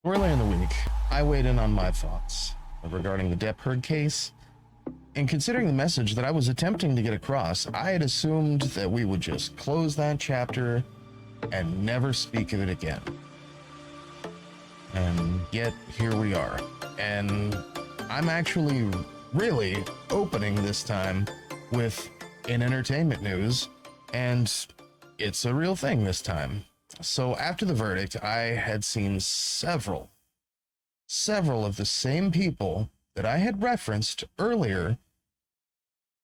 Early in the week, I weighed in on my thoughts regarding the Depp Heard case, and considering the message that I was attempting to get across, I had assumed that we would just close that chapter and never speak of it again. And yet, here we are. And I'm actually really opening this time with an entertainment news, and it's a real thing this time. So after the verdict, I had seen several of the same people that I had referenced earlier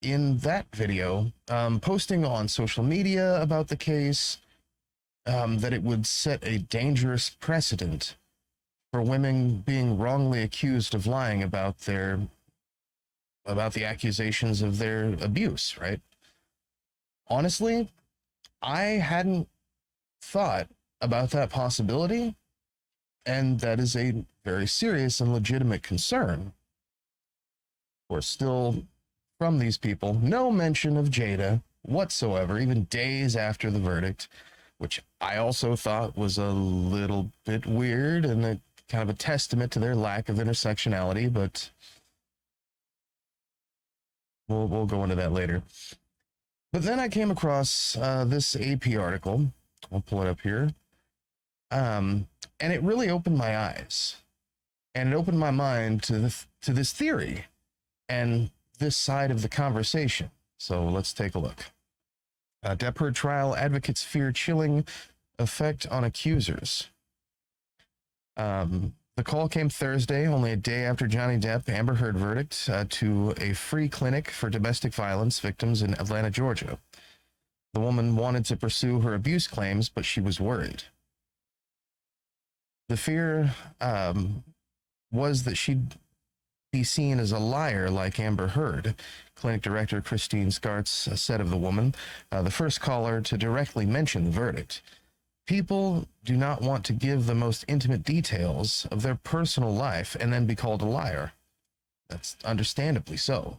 in that video, posting on social media about the case, that it would set a dangerous precedent for women being wrongly accused of lying about the accusations of their abuse, right? Honestly, I hadn't thought about that possibility, and that is a very serious and legitimate concern. Or still, from these people, no mention of Jada whatsoever, even days after the verdict, which I also thought was a little bit weird and a kind of a testament to their lack of intersectionality, but we'll go into that later. But then I came across this AP article. I'll pull it up here. And it really opened my eyes, and it opened my mind to this theory and this side of the conversation. So let's take a look. Depp Heard trial, advocates fear chilling effect on accusers. The call came Thursday, only a day after Johnny Depp Amber Heard verdict, to a free clinic for domestic violence victims in Atlanta, Georgia. The woman wanted to pursue her abuse claims, but she was worried. The fear was that she'd be seen as a liar like Amber Heard. Clinic director Christine Scartz said of the woman, the first caller to directly mention the verdict. People do not want to give the most intimate details of their personal life and then be called a liar. That's understandably so.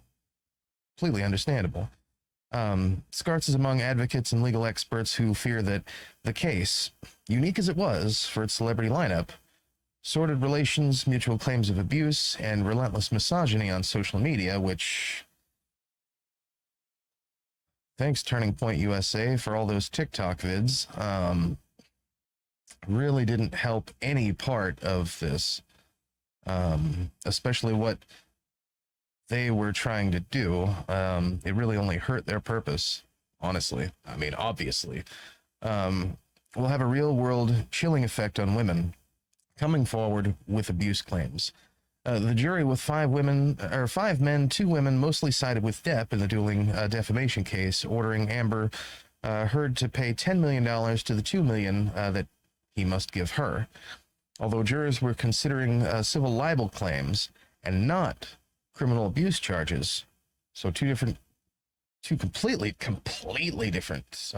Completely understandable. Scartz is among advocates and legal experts who fear that the case, unique as it was for its celebrity lineup, sordid relations, mutual claims of abuse, and relentless misogyny on social media, which, thanks Turning Point USA for all those TikTok vids, really didn't help any part of this, especially what they were trying to do. It really only hurt their purpose, honestly. I mean, obviously. Will have a real-world chilling effect on women coming forward with abuse claims. The jury, with 5 men, 2 women, mostly sided with Depp in the dueling defamation case, ordering Amber Heard to pay $10 million to the $2 million that he must give her. Although jurors were considering civil libel claims and not criminal abuse charges, so two completely different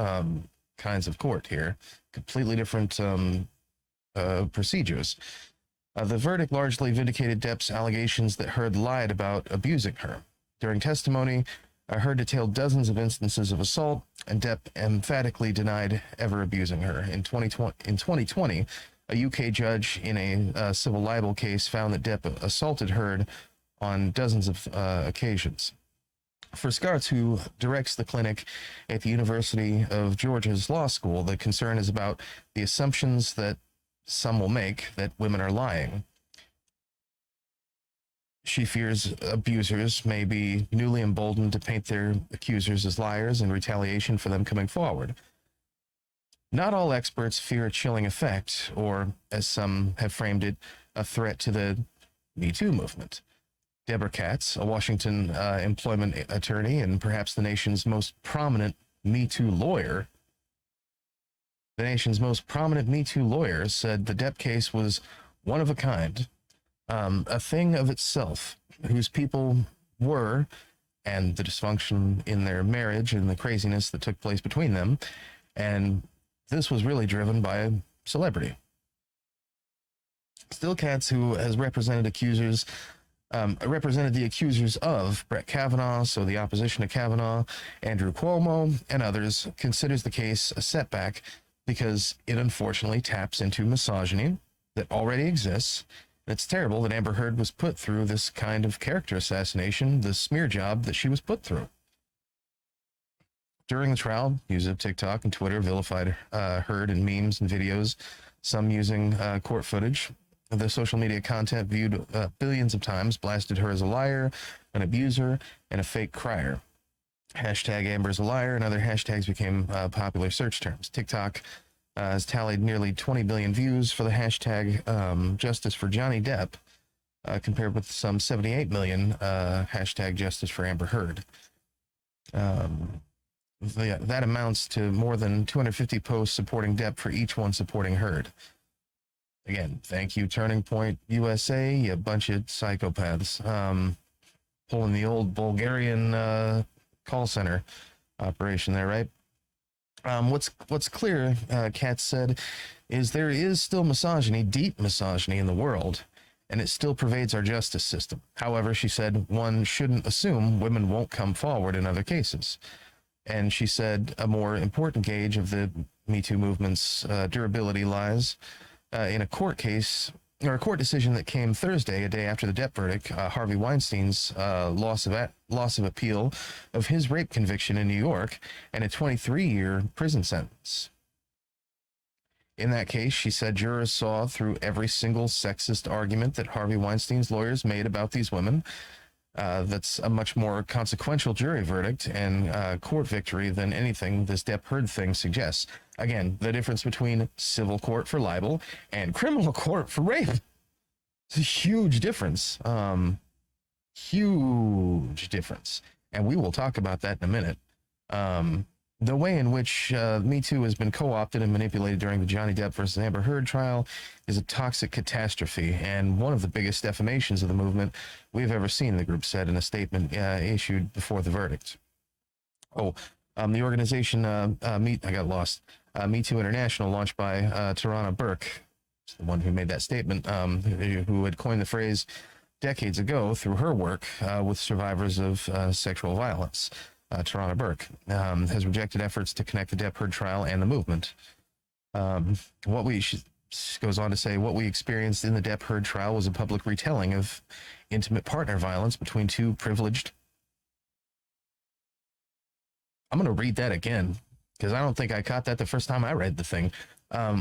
kinds of court here, completely different procedures. The verdict largely vindicated Depp's allegations that Heard lied about abusing her. During testimony, Heard detailed dozens of instances of assault, and Depp emphatically denied ever abusing her. In 2020, a UK judge in a civil libel case found that Depp assaulted Heard on dozens of occasions. For Scartz, who directs the clinic at the University of Georgia's law school, the concern is about the assumptions that some will make that women are lying. She fears abusers may be newly emboldened to paint their accusers as liars in retaliation for them coming forward. Not all experts fear a chilling effect, or, as some have framed it, a threat to the Me Too movement. Deborah Katz, a Washington employment attorney and perhaps the nation's most prominent Me Too lawyer, said the Depp case was one of a kind, a thing of itself, whose people were, and the dysfunction in their marriage and the craziness that took place between them, and this was really driven by a celebrity. Still, Katz, who has represented the accusers of Brett Kavanaugh, so the opposition to Kavanaugh, Andrew Cuomo, and others, considers the case a setback because it unfortunately taps into misogyny, that already exists. And it's terrible that Amber Heard was put through this kind of character assassination, the smear job that she was put through. During the trial, users of TikTok and Twitter vilified Heard in memes and videos, some using court footage. The social media content viewed billions of times blasted her as a liar, an abuser, and a fake crier. Hashtag Amber's a liar and other hashtags became popular search terms. TikTok has tallied nearly 20 billion views for the hashtag Justice for Johnny Depp, compared with some 78 million hashtag Justice for Amber Heard. That amounts to more than 250 posts supporting Depp for each one supporting Heard. Again, thank you, Turning Point USA, you bunch of psychopaths. Pulling the old Bulgarian call center operation there, right? What's clear, Katz said, is there is still misogyny, deep misogyny in the world, and it still pervades our justice system. However, she said one shouldn't assume women won't come forward in other cases. And she said a more important gauge of the Me Too movement's durability lies in a court case, or a court decision that came Thursday, a day after the Depp verdict, Harvey Weinstein's loss of appeal of his rape conviction in New York and a 23-year prison sentence. In that case, she said jurors saw through every single sexist argument that Harvey Weinstein's lawyers made about these women. That's a much more consequential jury verdict and court victory than anything this Depp Heard thing suggests. Again, the difference between civil court for libel and criminal court for rape. It's a huge difference. Huge difference. And we will talk about that in a minute. The way in which Me Too has been co-opted and manipulated during the Johnny Depp versus Amber Heard trial is a toxic catastrophe and one of the biggest defamations of the movement we've ever seen, the group said in a statement issued before the verdict. The organization, I got lost, Me Too International, launched by Tarana Burke, the one who made that statement, who had coined the phrase decades ago through her work with survivors of sexual violence. Tarana Burke has rejected efforts to connect the Depp Heard trial and the movement. She goes on to say, what we experienced in the Depp Heard trial was a public retelling of intimate partner violence between two privileged. I'm going to read that again because I don't think I caught that the first time I read the thing.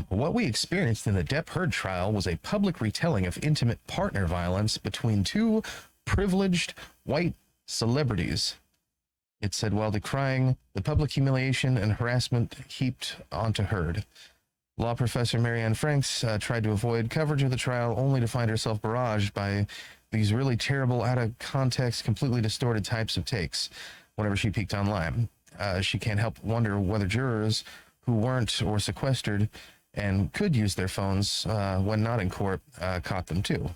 What we experienced in the Depp Heard trial was a public retelling of intimate partner violence between two privileged white celebrities. It said, while decrying the public humiliation and harassment heaped onto Heard. Law professor Marianne Franks tried to avoid coverage of the trial only to find herself barraged by these really terrible, out of context, completely distorted types of takes whenever she peeked online. She can't help wonder whether jurors who weren't or sequestered and could use their phones when not in court caught them too.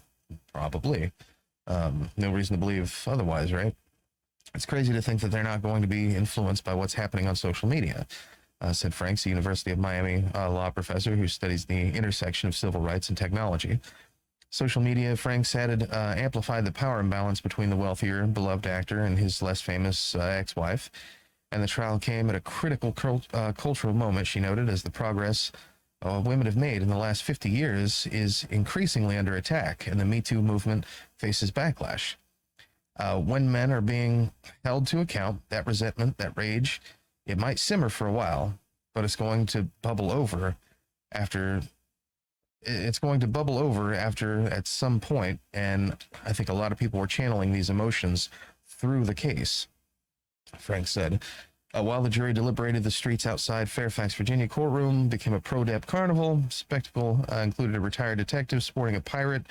Probably. No reason to believe otherwise, right? It's crazy to think that they're not going to be influenced by what's happening on social media, said Franks, a University of Miami law professor who studies the intersection of civil rights and technology. Social media, Franks added, amplified the power imbalance between the wealthier, beloved actor and his less famous ex-wife. And the trial came at a critical cultural moment, she noted, as the progress women have made in the last 50 years is increasingly under attack, and the Me Too movement faces backlash. When men are being held to account, that resentment, that rage, it might simmer for a while, but it's going to bubble over after at some point, and I think a lot of people were channeling these emotions through the case, Frank said. While the jury deliberated, the streets outside Fairfax, Virginia courtroom became a pro-Depp carnival. Spectacle included a retired detective sporting a pirate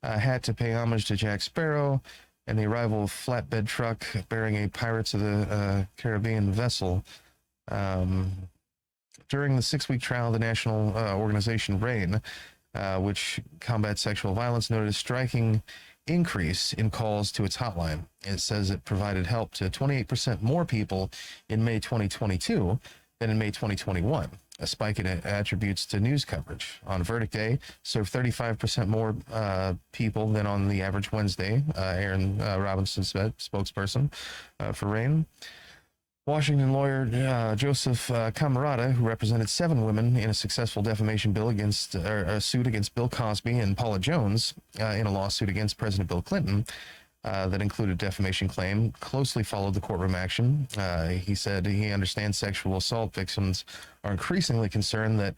hat to pay homage to Jack Sparrow, and the arrival of a flatbed truck bearing a Pirates of the Caribbean vessel. During the 6-week trial, the national organization RAIN, which combats sexual violence, noted a striking increase in calls to its hotline. It says it provided help to 28% more people in May 2022 than in May 2021. A spike it attributes to news coverage. On verdict day, served 35% more people than on the average Wednesday, Aaron Robinson said, spokesperson for RAIN. Washington lawyer Joseph Camarata, who represented 7 women in a successful defamation bill against a suit against Bill Cosby and Paula Jones in a lawsuit against President Bill Clinton that included defamation claim, closely followed the courtroom action. He said he understands sexual assault victims are increasingly concerned that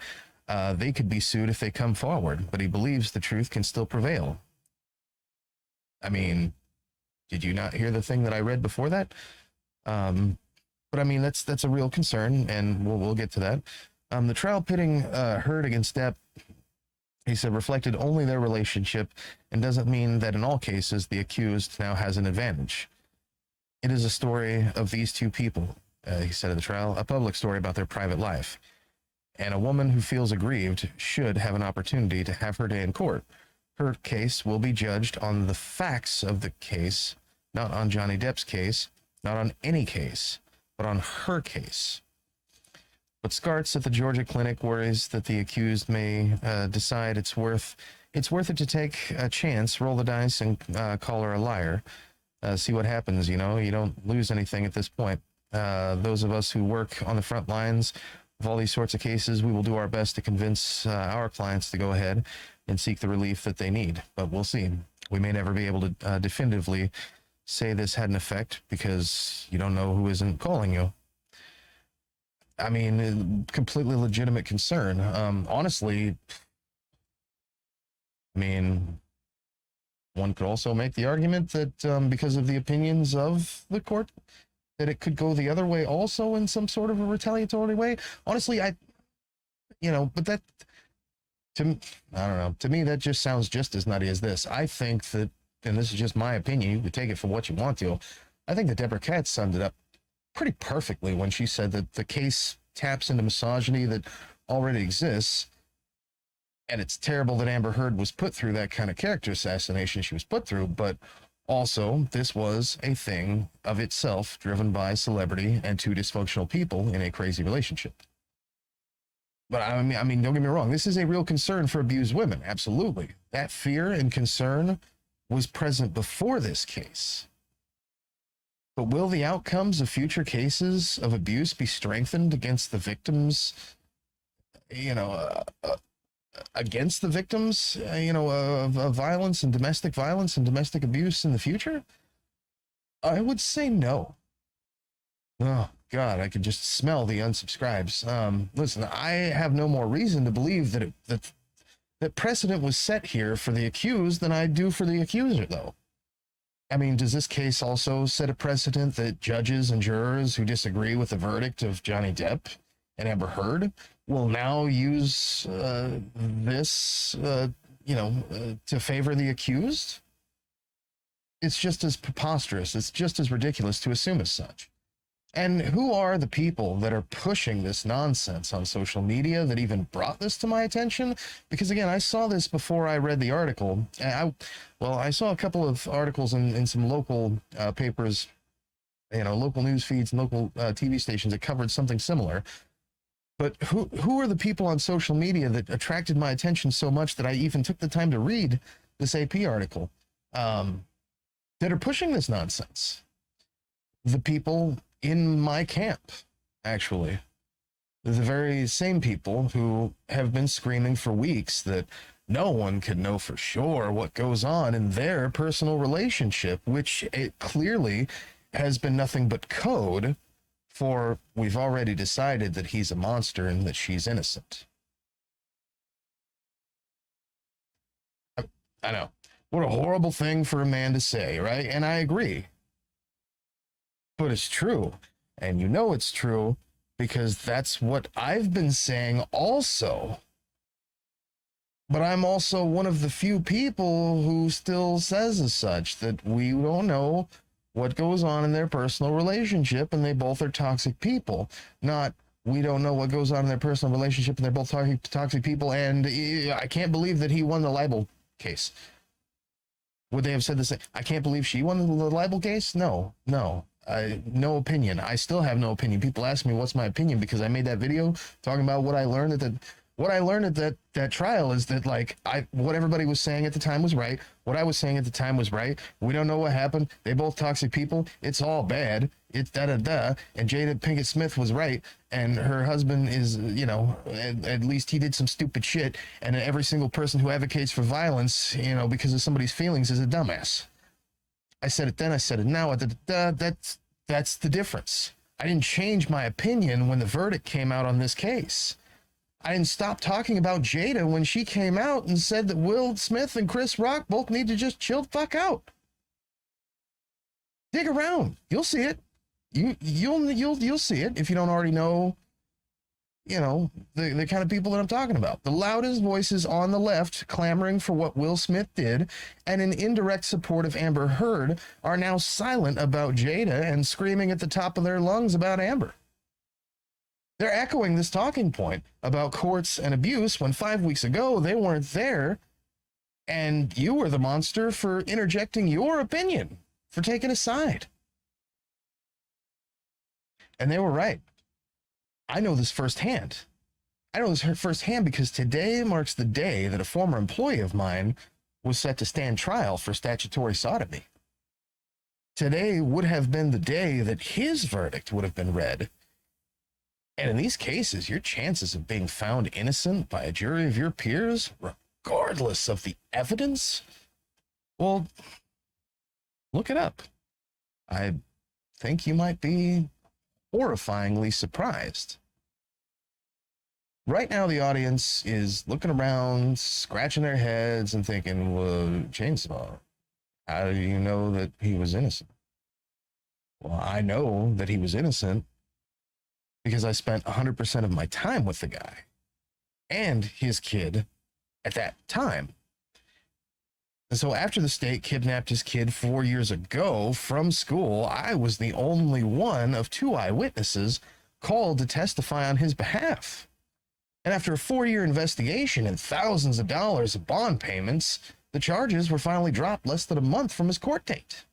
they could be sued if they come forward, but he believes the truth can still prevail. I mean, did you not hear the thing that I read before that? But I mean, that's a real concern, and we'll get to that. The trial pitting Heard against Depp, he said, reflected only their relationship and doesn't mean that in all cases the accused now has an advantage. It is a story of these 2 people, he said at the trial, a public story about their private life. And a woman who feels aggrieved should have an opportunity to have her day in court. Her case will be judged on the facts of the case, not on Johnny Depp's case, not on any case, but on her case. But Scartz at the Georgia clinic worries that the accused may decide it's worth it to take a chance, roll the dice, and call her a liar. See what happens, you know? You don't lose anything at this point. Those of us who work on the front lines of all these sorts of cases, we will do our best to convince our clients to go ahead and seek the relief that they need. But we'll see. We may never be able to definitively say this had an effect because you don't know who isn't calling you. I mean, completely legitimate concern. Honestly, I mean, one could also make the argument that because of the opinions of the court, that it could go the other way also in some sort of a retaliatory way. Honestly, but that, I don't know. To me, that just sounds just as nutty as this. I think that, and this is just my opinion, you could take it for what you want to, I think that Deborah Katz summed it up pretty perfectly when she said that the case taps into misogyny that already exists, and it's terrible that Amber Heard was put through that kind of character assassination she was put through, but also this was a thing of itself driven by celebrity and 2 dysfunctional people in a crazy relationship. But I mean, don't get me wrong, this is a real concern for abused women, absolutely. That fear and concern was present before this case. But will the outcomes of future cases of abuse be strengthened against the victims, against the victims, of violence and domestic abuse in the future? I would say no. Oh, God, I could just smell the unsubscribes. Listen, I have no more reason to believe that precedent was set here for the accused than I do for the accuser, though. I mean, does this case also set a precedent that judges and jurors who disagree with the verdict of Johnny Depp and Amber Heard will now use this, to favor the accused? It's just as preposterous. It's just as ridiculous to assume as such. And who are the people that are pushing this nonsense on social media that even brought this to my attention? Because again, I saw this before I read the article. I saw a couple of articles in some local papers, local news feeds and local TV stations that covered something similar. But who are the people on social media that attracted my attention so much that I even took the time to read this AP article that are pushing this nonsense? The people in my camp, actually. The very same people who have been screaming for weeks that no one can know for sure what goes on in their personal relationship, which it clearly has been nothing but code for we've already decided that he's a monster and that she's innocent. I know. What a horrible thing for a man to say, right? And I agree. But it's true. And you know it's true because that's what I've been saying also. But I'm also one of the few people who still says as such, that we don't know what goes on in their personal relationship and they both are toxic people. Not, we don't know what goes on in their personal relationship and they're both toxic people and I can't believe that he won the libel case. Would they have said the same? I can't believe she won the libel case? No. No opinion. I still have no opinion. People ask me what's my opinion because I made that video talking about what I learned What I learned at that trial is that, like, what everybody was saying at the time was right. What I was saying at the time was right. We don't know what happened. They both toxic people. It's all bad. It's da da da. And Jada Pinkett Smith was right, and her husband is, you know, at least he did some stupid shit. And every single person who advocates for violence, you know, because of somebody's feelings, is a dumbass. I said it then. I said it now. That's the difference. I didn't change my opinion when the verdict came out on this case. I didn't stop talking about Jada when she came out and said that Will Smith and Chris Rock both need to just chill the fuck out. Dig around. You'll see it. You'll see it if you don't already know, you know, the kind of people that I'm talking about. The loudest voices on the left clamoring for what Will Smith did and in indirect support of Amber Heard are now silent about Jada and screaming at the top of their lungs about Amber. They're echoing this talking point about courts and abuse when 5 weeks ago they weren't there, and you were the monster for interjecting your opinion, for taking a side. And they were right. I know this firsthand. I know this firsthand because today marks the day that a former employee of mine was set to stand trial for statutory sodomy. Today would have been the day that his verdict would have been read. And in these cases, your chances of being found innocent by a jury of your peers, regardless of the evidence, well, look it up. I think you might be horrifyingly surprised. Right now, the audience is looking around, scratching their heads and thinking, well, Chainsaw, how do you know that he was innocent? Well, I know that he was innocent because I spent 100% of my time with the guy and his kid at that time. And so after the state kidnapped his kid 4 years ago from school, I was the only one of 2 eyewitnesses called to testify on his behalf. And after a 4-year investigation and thousands of dollars of bond payments, the charges were finally dropped less than a month from his court date.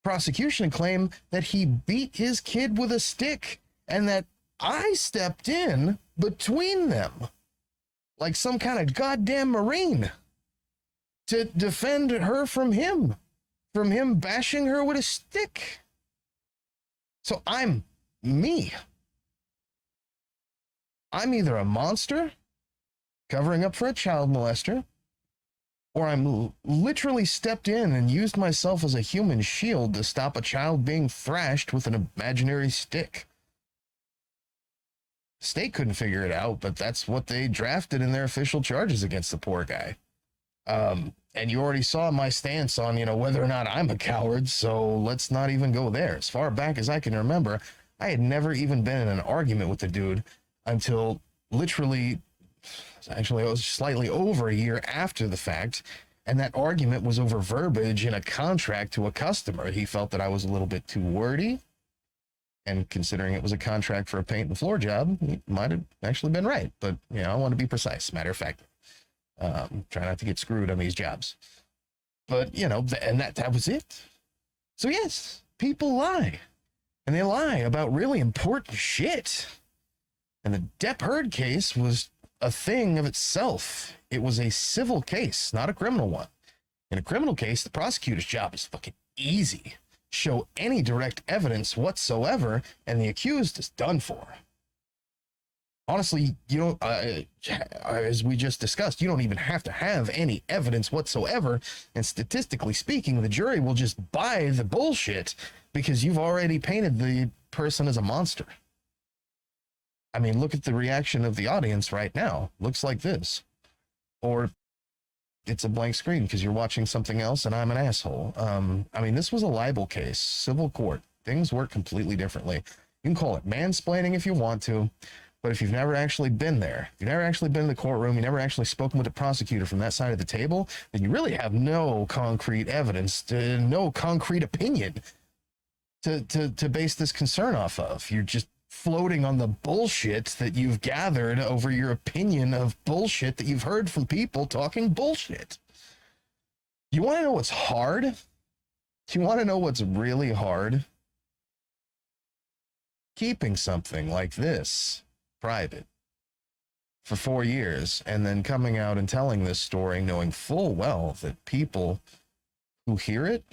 Prosecution claimed that he beat his kid with a stick and that I stepped in between them like some kind of goddamn Marine to defend her from him bashing her with a stick. So I'm me. I'm either a monster covering up for a child molester, or I'm literally stepped in and used myself as a human shield to stop a child being thrashed with an imaginary stick. The state couldn't figure it out, but that's what they drafted in their official charges against the poor guy. And you already saw my stance on, you know, whether or not I'm a coward, so let's not even go there. As far back as I can remember, I had never even been in an argument with the dude until literally, actually, it was slightly over a year after the fact, and that argument was over verbiage in a contract to a customer. He felt that I was a little bit too wordy, and considering it was a contract for a paint and floor job, he might have actually been right. But, you know, I want to be precise, matter of fact. Try not to get screwed on these jobs. But, you know, and that was it. So, yes, people lie. And they lie about really important shit. And the Depp Heard case was a thing of itself. It was a civil case, not a criminal one. In a criminal case, the prosecutor's job is fucking easy. Show any direct evidence whatsoever, and the accused is done for. Honestly, you don't, as we just discussed, you don't even have to have any evidence whatsoever. And statistically speaking, the jury will just buy the bullshit because you've already painted the person as a monster. I mean, look at the reaction of the audience right now. Looks like this. Or it's a blank screen because you're watching something else and I'm an asshole. I mean, this was a libel case, civil court. Things work completely differently. You can call it mansplaining if you want to. But if you've never actually been there, if you've never actually been in the courtroom, you never actually spoken with the prosecutor from that side of the table, then you really have no concrete evidence, no concrete opinion to base this concern off of. You're just floating on the bullshit that you've gathered over your opinion of bullshit that you've heard from people talking bullshit. You want to know what's hard? Do you want to know what's really hard? Keeping something like this private. for 4 years, and then coming out and telling this story knowing full well that people who hear it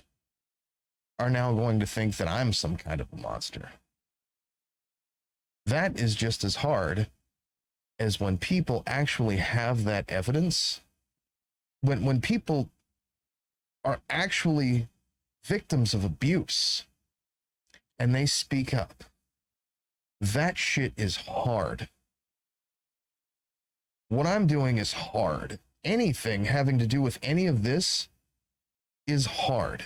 are now going to think that I'm some kind of a monster. That is just as hard as when people actually have that evidence. When people are actually victims of abuse and they speak up, that shit is hard. What I'm doing is hard. Anything having to do with any of this is hard.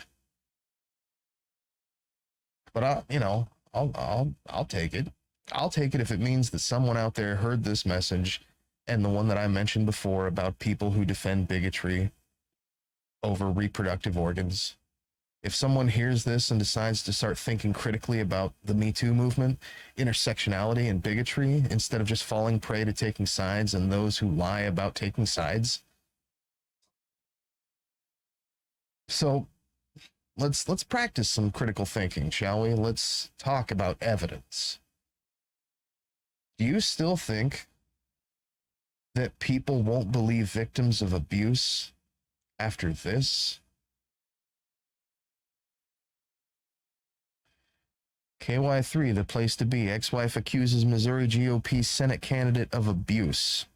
But I'll take it. I'll take it if it means that someone out there heard this message and the one that I mentioned before about people who defend bigotry over reproductive organs. If someone hears this and decides to start thinking critically about the Me Too movement, intersectionality, and bigotry, instead of just falling prey to taking sides and those who lie about taking sides. So let's practice some critical thinking, shall we? Let's talk about evidence. Do you still think that people won't believe victims of abuse after this? KY3, the place to be. Ex-wife accuses Missouri GOP Senate candidate of abuse.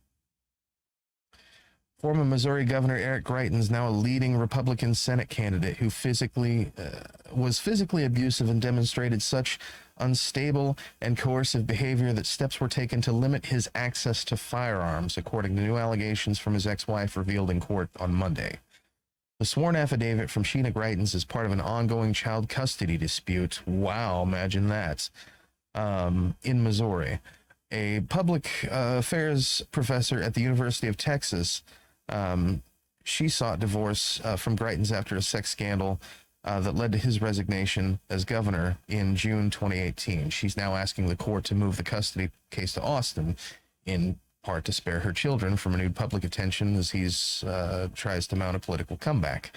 Former Missouri Governor Eric Greitens, now a leading Republican Senate candidate who was physically abusive and demonstrated such unstable and coercive behavior that steps were taken to limit his access to firearms, according to new allegations from his ex-wife revealed in court on Monday. The sworn affidavit from Sheena Greitens is part of an ongoing child custody dispute. Wow, imagine that. In Missouri. A public affairs professor at the University of Texas, she sought divorce from Greitens after a sex scandal that led to his resignation as governor in June 2018. She's now asking the court to move the custody case to Austin, in part to spare her children from renewed public attention as he's tries to mount a political comeback.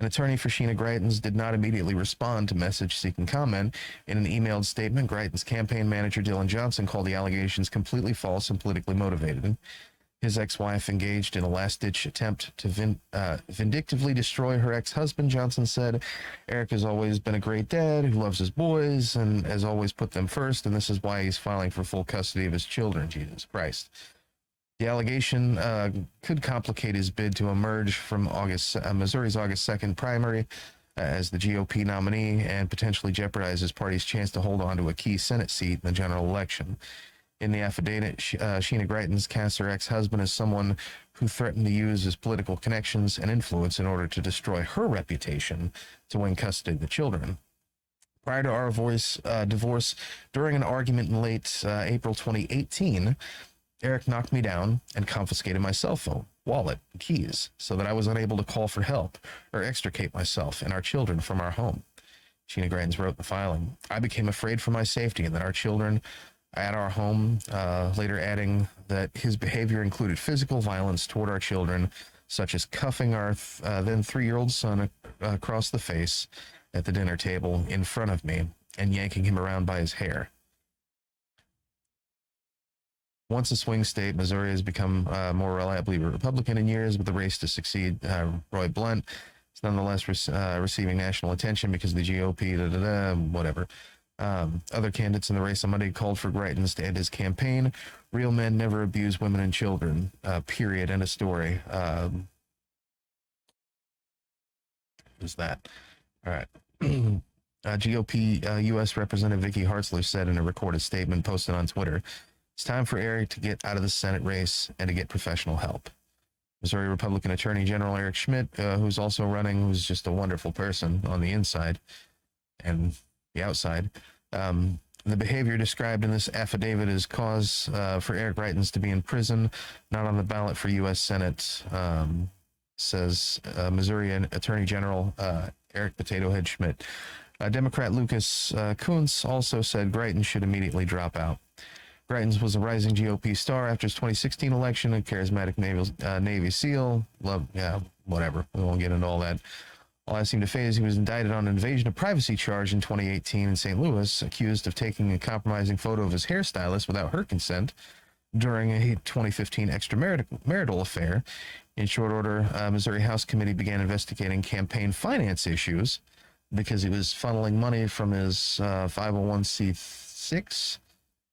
An attorney for Sheena Greitens did not immediately respond to message seeking comment. In an emailed statement, Greitens' campaign manager Dylan Johnson called the allegations completely false and politically motivated. His ex-wife engaged in a last-ditch attempt to vindictively destroy her ex-husband, Johnson said. Eric has always been a great dad who loves his boys and has always put them first, and this is why he's filing for full custody of his children. Jesus Christ. The allegation could complicate his bid to emerge from Missouri's August 2nd primary as the GOP nominee and potentially jeopardize his party's chance to hold on to a key Senate seat in the general election. In the affidavit, Sheena Greitens casts her ex-husband as someone who threatened to use his political connections and influence in order to destroy her reputation to win custody of the children. Prior to our divorce, during an argument in late April 2018, Eric knocked me down and confiscated my cell phone, wallet, and keys so that I was unable to call for help or extricate myself and our children from our home. Sheena Greitens wrote in the filing, I became afraid for my safety and that our children at our home, later adding that his behavior included physical violence toward our children, such as cuffing our then 3-year-old son across the face at the dinner table in front of me and yanking him around by his hair. Once a swing state, Missouri has become more reliably Republican in years, with the race to succeed Roy Blunt is nonetheless receiving national attention because of the GOP, whatever. Other candidates in the race on Monday called for Greitens to end his campaign. Real men never abuse women and children, period, end of story. Who's that? All right. GOP U.S. Representative Vicky Hartzler said in a recorded statement posted on Twitter, it's time for Eric to get out of the Senate race and to get professional help. Missouri Republican Attorney General Eric Schmidt, who's also running, who's just a wonderful person on the inside and the outside. The behavior described in this affidavit is cause for Eric Greitens to be in prison, not on the ballot for U.S. Senate, says Missouri Attorney General Eric Potato Head Schmidt. Democrat Lucas Kuntz also said Greitens should immediately drop out. Greitens was a rising GOP star after his 2016 election, a charismatic Navy SEAL. Whatever. We won't get into all that. All I seem to say is he was indicted on an invasion of privacy charge in 2018 in St. Louis, accused of taking a compromising photo of his hairstylist without her consent, during a 2015 extramarital affair. In short order, Missouri House Committee began investigating campaign finance issues because he was funneling money from his 501c6.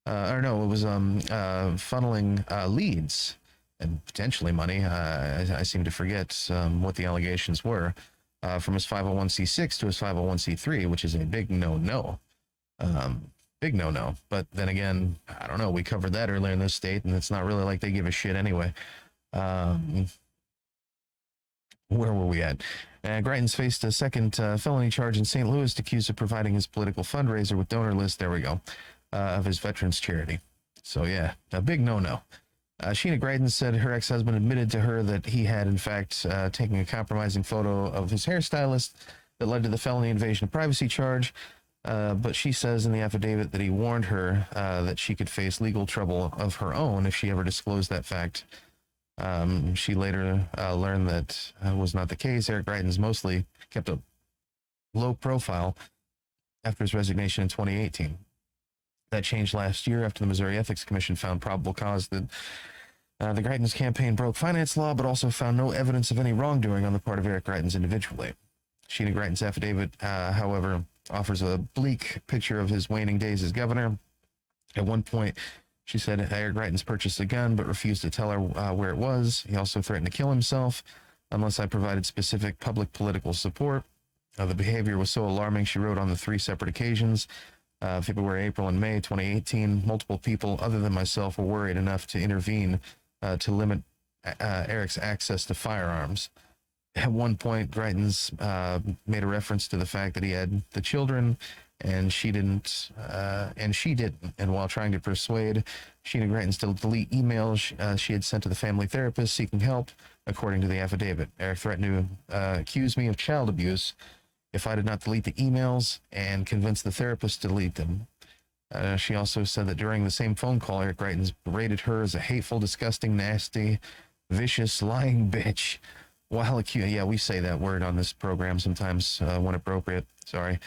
Or no, it was funneling leads and potentially money. I seem to forget what the allegations were from his 501c6 to his 501c3, which is a big no-no. Big no-no. But then again, I don't know. We covered that earlier in this state, and it's not really like they give a shit anyway. Where were we at? Greitens faced a second felony charge in St. Louis, accused of providing his political fundraiser with donor list. There we go. Of his veterans charity. So yeah, a big no-no. Sheena Greitens said her ex-husband admitted to her that he had in fact taken a compromising photo of his hairstylist that led to the felony invasion of privacy charge. But she says in the affidavit that he warned her that she could face legal trouble of her own if she ever disclosed that fact. She later learned that was not the case. Eric Greitens mostly kept a low profile after his resignation in 2018. That changed last year after the Missouri Ethics Commission found probable cause that the Greitens campaign broke finance law, but also found no evidence of any wrongdoing on the part of Eric Greitens individually. Sheena Greitens' affidavit, however, offers a bleak picture of his waning days as governor. At one point, she said Eric Greitens purchased a gun, but refused to tell her where it was. He also threatened to kill himself unless I provided specific public political support. The behavior was so alarming, she wrote, on the 3 separate occasions, February, April, and May 2018, multiple people other than myself were worried enough to intervene to limit Eric's access to firearms. At one point, Greitens made a reference to the fact that he had the children, and she didn't. And while trying to persuade Sheena Greitens to delete emails she had sent to the family therapist seeking help, according to the affidavit, Eric threatened to accuse me of child abuse if I did not delete the emails and convince the therapist to delete them. She also said that during the same phone call, Eric Greitens berated her as a hateful, disgusting, nasty, vicious, lying bitch. While we say that word on this program sometimes when appropriate. Sorry.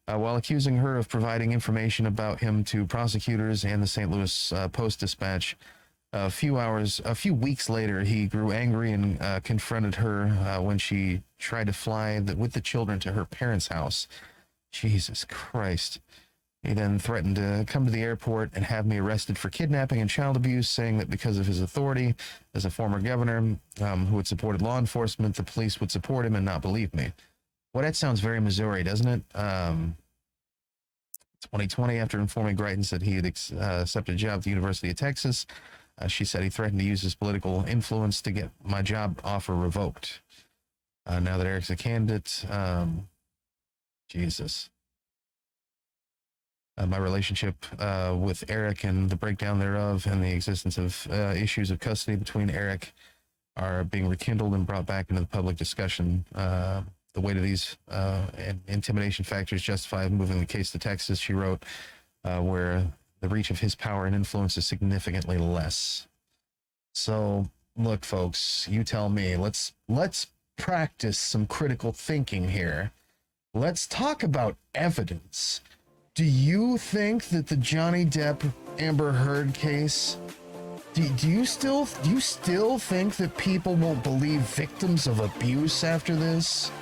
While accusing her of providing information about him to prosecutors and the St. Louis Post-Dispatch. A few weeks later, he grew angry and confronted her when she tried to fly with the children to her parents' house. Jesus Christ. He then threatened to come to the airport and have me arrested for kidnapping and child abuse, saying that because of his authority as a former governor who had supported law enforcement, the police would support him and not believe me. Well, that sounds very Missouri, doesn't it? 2020, after informing Greitens that he had accepted a job at the University of Texas, she said he threatened to use his political influence to get my job offer revoked. Now that Eric's a candidate, Jesus. My relationship with Eric and the breakdown thereof and the existence of issues of custody between Eric are being rekindled and brought back into the public discussion. The weight of these intimidation factors justify moving the case to Texas, she wrote, where the reach of his power and influence is significantly less. So, look, folks, you tell me. Let's practice some critical thinking here. Let's talk about evidence. Do you think that the Johnny Depp Amber Heard case, do you still think that people won't believe victims of abuse after this?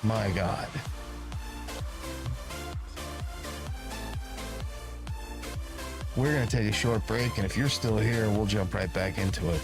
My God. We're going to take a short break, and if you're still here, we'll jump right back into it.